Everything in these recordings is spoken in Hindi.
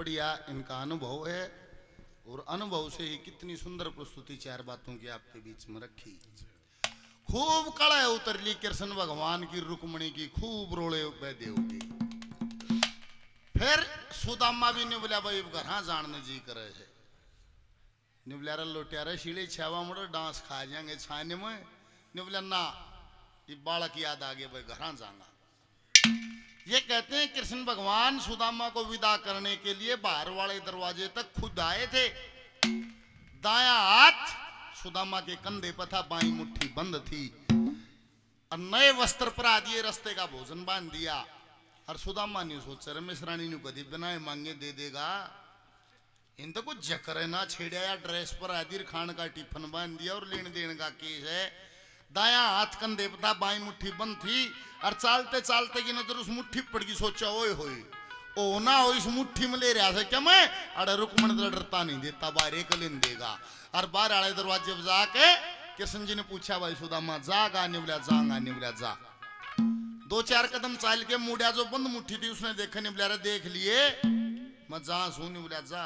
बढ़िया इनका अनुभव है और अनुभव से ही कितनी सुंदर प्रस्तुति चार बातों की आपके बीच में रखी। खूब कड़ा उतर ली कृष्ण भगवान की, रुक्मणी की, खूब रोले देव की। फिर सुदामा भी ने बोला भाई घर जानने जी करे है, ने बोला लोटियारे शीले छावा मुड़ो डांस खा जाएंगे छाने में। ने बोला ना ये बालक याद आ गया भाई घर जाऊंगा। ये कहते हैं कृष्ण भगवान सुदामा को विदा करने के लिए बाहर वाले दरवाजे तक खुद आए थे। दाया हाथ सुदामा के कंधे पर था, बाई मुट्ठी बंद थी और नए वस्त्र पर दिए, रास्ते का भोजन बांध दिया। और सुदामा ने सोचा रमेश रानी ने कभी बनाए मांगे दे देगा, इन तो कुछ जकरे ना छेड़ा या ड्रेस पर आदि खान का टिफिन बांध दिया और लेन देन का केस है। दाया हाथ कंधे पर था, बाई मुट्ठी बंद थी और चालते चालते की नजर उस मुट्ठी पड़ गई। सोचा ओए होए ओ ना हो इस मुट्ठी में ले रहा था क्या मैं, अरे रुकमण डरता नहीं देता बाहर एक लेन देगा। और बाहर आले दरवाजे पर जाके कृष्ण जी ने पूछा भाई सुदामा जागा? ने बोला जागा। ने बोला जा। दो चार कदम चाल के मुड़िया, जो बंद मुट्ठी थी उसने देखा, नहीं बोला देख लिए मैं जा सू। ने बोला जा।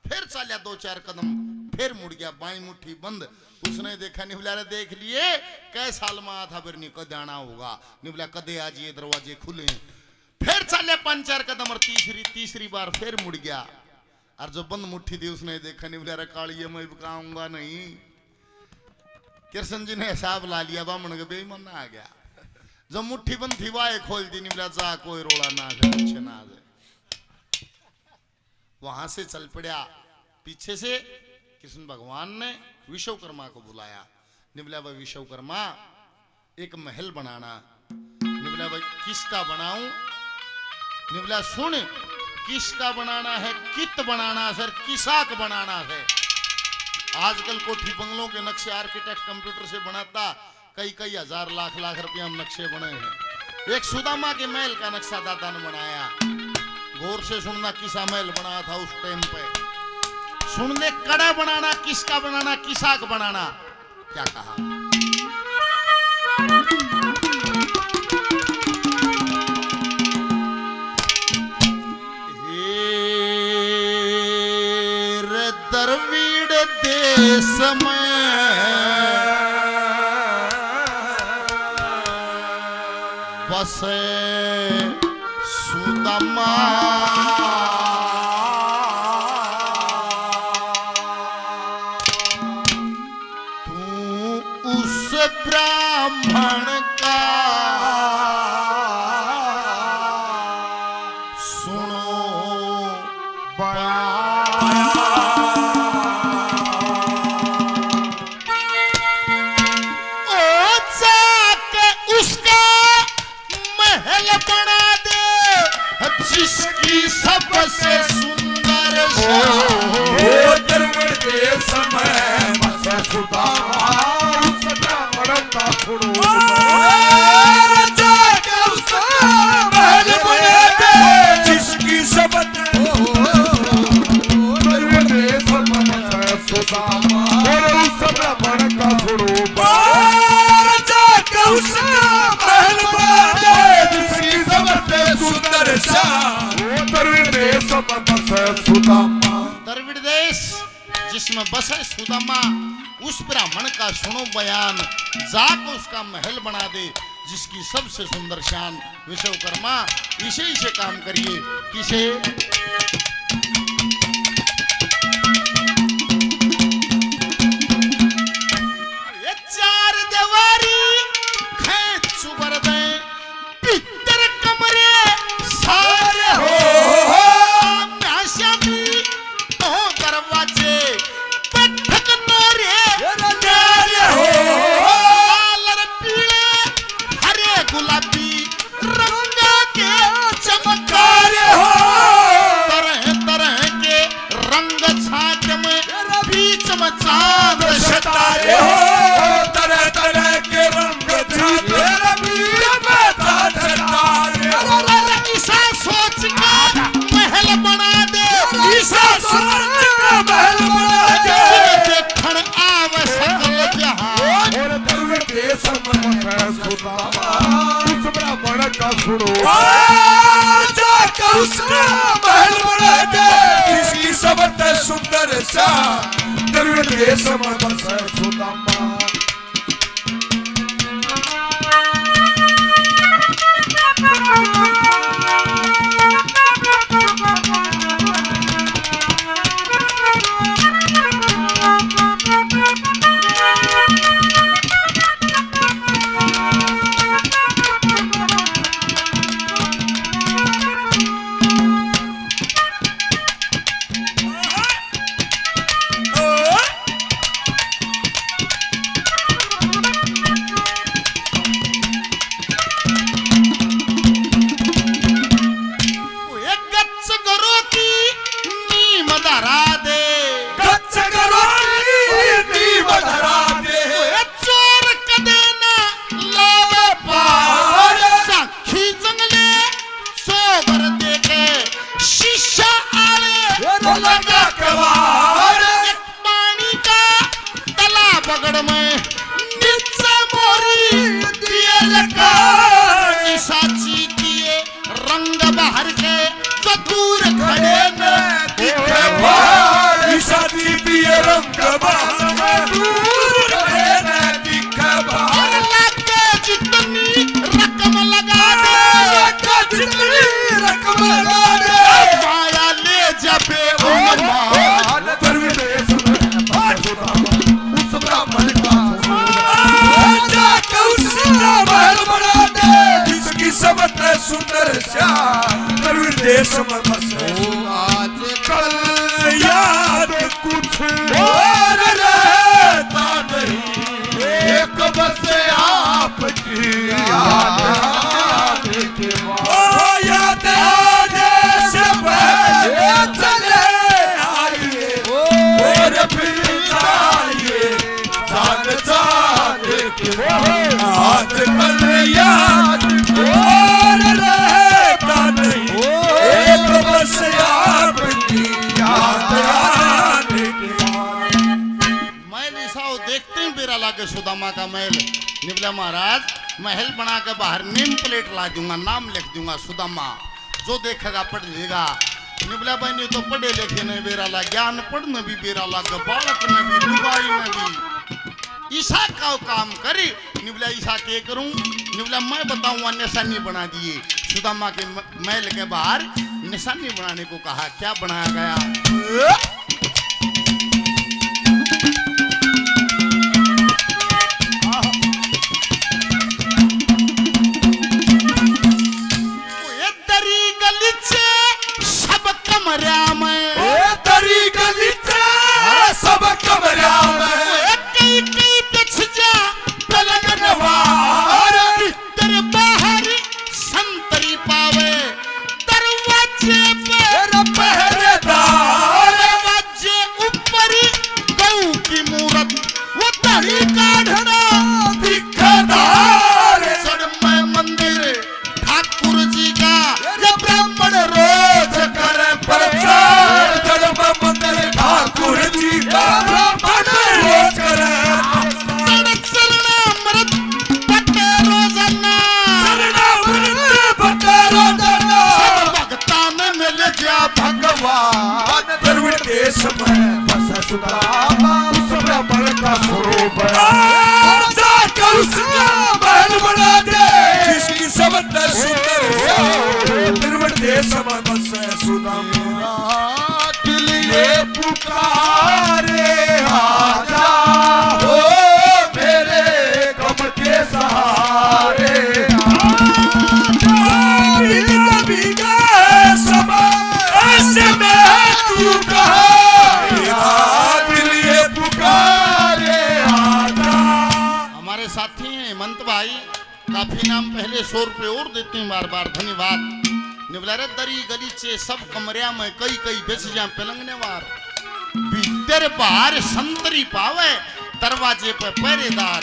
फिर चालिया दो चार कदम, फिर मुड़ गया, बाई मुट्ठी बंद, उसने देखा। नहीं बोला देख लिए कै साल में था फिर नहीं कदे आना होगा। नहीं बोला कदे आज ये दरवाजे खुले। फिर चले पांच चार कदम और तीसरी बार फिर मुड़ गया और जो बंद मुट्ठी थी उसने देखा। नहीं बोला कालिए मैं बकाऊंगा नहीं। कृष्ण जी ने हिसाब ला लिया, बामण के बेईमान आ गया। जो मुट्ठी बंद थी वाह खोल दी। नहीं बोला जा कोई रोड़ा ना जाए, पीछे ना आ जाए। वहां से चल पड़ा। पीछे से कृष्ण भगवान ने विश्वकर्मा को बुलाया। ने बोला भाई विश्वकर्मा एक महल बनाना। ने बोला भाई किसका बनाऊं? ने बोला सुन किसका बनाना है, कित बनाना है, किसाक बनाना है। आजकल कोठी बंगलों के नक्शे आर्किटेक्ट कंप्यूटर से बनाता, कई कई हजार लाख रुपया में नक्शे बने हैं। एक सुदामा के महल का नक्शा दादा ने बनाया। गौर से सुनना किसा महल बनाया था उस टाइम पे। सुन ले कड़ा बनाना, किसका बनाना, किसाक बनाना। क्या कहा? द्रविड़ देश में बसे सुदामा, तू उस ब्राह्मण का सुनो जिसकी सबसे सुंदर द्रविड़ देश में बसे सुदामा, उस ब्राह्मण का सुनो महल बना दे जिसकी सबसे द्रविड़ देश में बसे सुदामा, उस ब्राह्मण का सुनो महल बना दे जिसकी सबसे सुंदर द्रविड़ देश जिसमें बसे सुदामा, उस ब्राह्मण का सुनो बयान, जाकर उसका महल बना दे जिसकी सबसे सुंदर शान। विश्वकर्मा इसे इसे काम करिए। किसे? चार दीवारी खेत सुबर दे, भीतर कमरे सारे हो दरवाजे बैठक नोरे नारे हो, लाल पीले हरे गुलाबी रंग के चमत्कार हो। तरह तरह के रंग छाछ में बीच में चांद सितारे हो। तरह तरह के रंग छाछ में बीच में चांद सितारे हो। ईसा सोच के महल बना दे, ईसा सोच महल बना दे देखण आवे सकल जहां। और द्रविड़ देश में सुदामा, उस ब्राह्मण का सुनो जाकर उसका महल बना दे देश में बसे सुदामा। सुंदर श्याम देश में बसे आज कल याद कुछ और रहता नहीं, एक बस आपकी याद के बाद याद आने से पहले चले आइए और फिर जाइए जान जान के आज कल याद और रहता नहीं, एक बस आपकी याद आने के बाद। महल ईसाओ देखते ही बेरा लागे सुदामा का महल। निवला महाराज महल बना के बाहर नेम प्लेट ला दूंगा, नाम लिख दूंगा सुदामा, जो देखेगा पढ़ लेगा। निवला भाई ने तो पढ़े लिखे नहीं बेरा ला, ज्ञान पढ़ने भी बेरा लागे, बालक ने भी लुगाई ने भी ईसा का काम करी। निवला ईसा के करूं, निवला मैं बताऊंगा निशानी बना दिए। सुदामा के महल के बाहर निशानी बनाने को कहा, क्या बनाया गया? सब कमरा में तरी गलीचे सब कमरा में कई कई बिछ जा पलक नवार तेरे बाहर संतरी पावे दरवाजे पे पहरेदार दरवाजे ऊपर गऊ की मूरत वो दही काढ़ना दिखदार सड़ में मंदिर ठाकुर जी का ये ब्राह्मण रोज करे प्रचार जन्म मंदिर ठाकुर जी का ब्राह्मण रोज करे शरणामृत बटे रोजाना शरणामृत बटे रोजाना सब भक्ता ने मिल गया भगवान द्रविड़ देश में बसा सुदामा उस ब्राह्मण का स्वरूप जाकर उसका महल बना दे जिसकी सबसे सुंदर द्रविड़ देश में बसा सुदामा के लिए पुकारे आजा हो मेरे गम के सहारे आजा भीगा समय ऐसे में तू कहा दिल ये पुकारे आजा। हमारे साथी हैं हेमंत भाई, काफी नाम पहले 100 रुपए और देते हैं बार बार, धन्यवाद। निवलारे दरी गलीचे सब कमरिया में कई कई बेच जा पलंगने वार भीतर बाहर संतरी पावे दरवाजे पे पहरेदार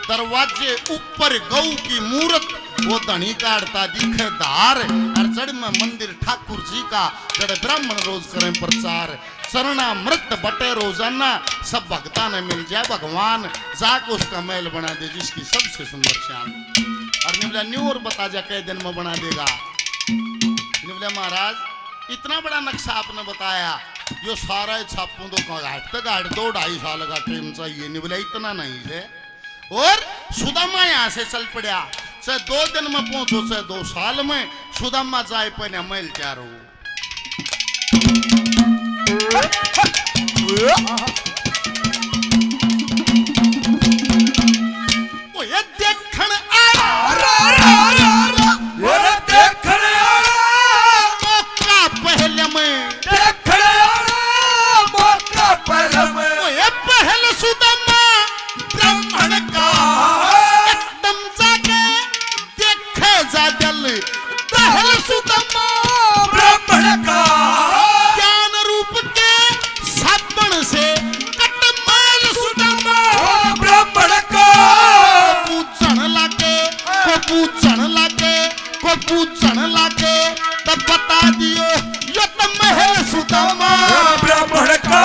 दरवाजे ऊपर गऊ की मूरत वो धनी काटता दिखे धार और जड़ में मंदिर ठाकुर जी का जड़ ब्राह्मण रोज करें प्रचार शरणामृत बटे रोजाना सब भक्ता ने मिल जाए भगवान जाके उसका महल बना दे जिसकी सबसे सुंदर शान। और निवला न्यू और बता जा कई दिन में बना देगा। निवला महाराज इतना बड़ा नक्शा आपने बताया यो सारा छापूं तो घाट तक घाट 2-2.5 साल का टाइम चाहिए नहीं बोला इतना नहीं है। और सुदामा यहाँ से चल पड़ा, चाहे 2 दिन में पहुंचो चाहे 2 साल में, सुदामा जाए पहले मैल तैयार हो। वो ये देखण मौका पहले में, वो ये पहले सुदामा ब्राह्मण का एकदम जाके देखे जा जल, पहले सुदामा ब्राह्मण का ज्ञान रूप के साबण से कटमैल सुदामा ब्राह्मण का पूछण लागे, को पूछण लागे, को पूछण लागे, तब बता दियो यो तो महल सुदामा ब्राह्मण का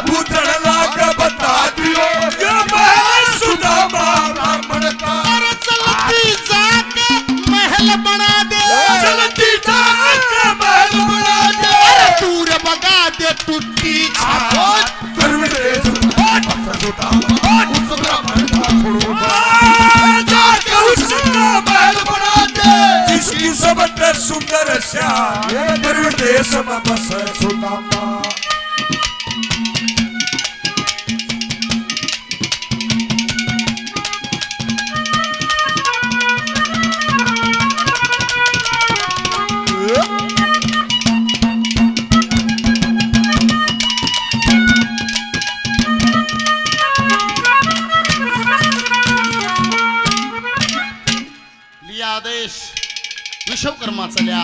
पूछण लाग बता दियो ये महल सुदामा ब्राह्मण का। अरे चलती जाके महल बना दे, चलती जाके महल बना दे, अरे दूर भगा दे टूटी छाप। जाके उसका महल बना दे, जिसकी सबसे सुंदर श्याम देश में बस सुदामा। लिया आदेश, विश्वकर्मा चलिया,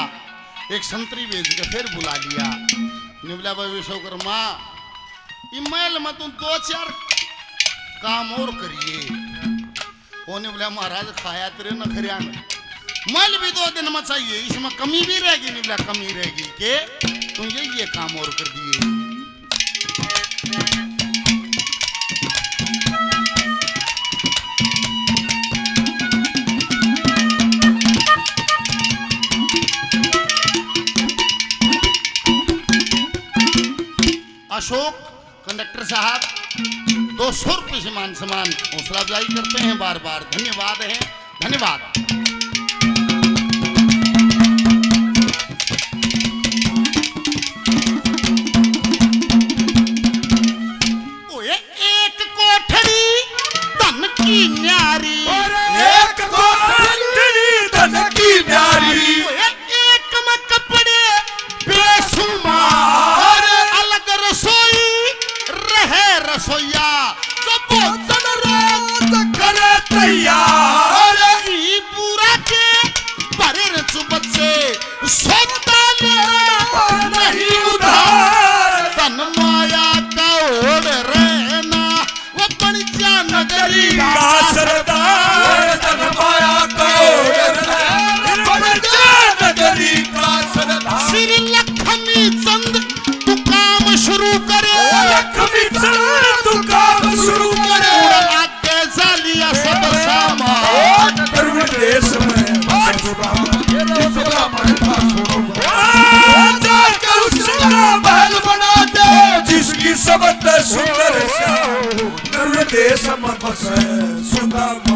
एक संतरी भेज के फिर बुला लिया। निवला भाई विश्वकर्मा ईमेल में तुम 2-4 काम और करिए। वो निवला महाराज खाया तेरे नखरियान मल भी 2 दिन में चाहिए, इसमें कमी भी रहेगी। निवला कमी रहेगी के तुम ये काम और कर दिए। अशोक कंडक्टर साहब 200 रुपये से मान सम्मान हौसला अफजाई करते हैं बार बार, धन्यवाद है, धन्यवाद। ओए एक कोठड़ी धन की न्यारी, एक कोठड़ी धन की न्यारी, ओए एक में कपड़े बेशुमार, अलग रसोई रहे रसोईया, जो भोजन रोज करे तैयार, ई पूरा के भरे रचुबत से सोता लेना नहीं उधार, धन माया का ओढ़ रहना वो बन जा नगरी का सरदार, धन माया का बन जा नगरी का सरदार। श्री लक्ष्मी चंद तू काम शुरू करे, लक्ष्मी चंद तू काम शुरू करे, आगे जालिया सब सामान देश में जाकर उसका महल बना दे, जिसकी सबसे सुंदर श्याम देश में बसे सुदामा।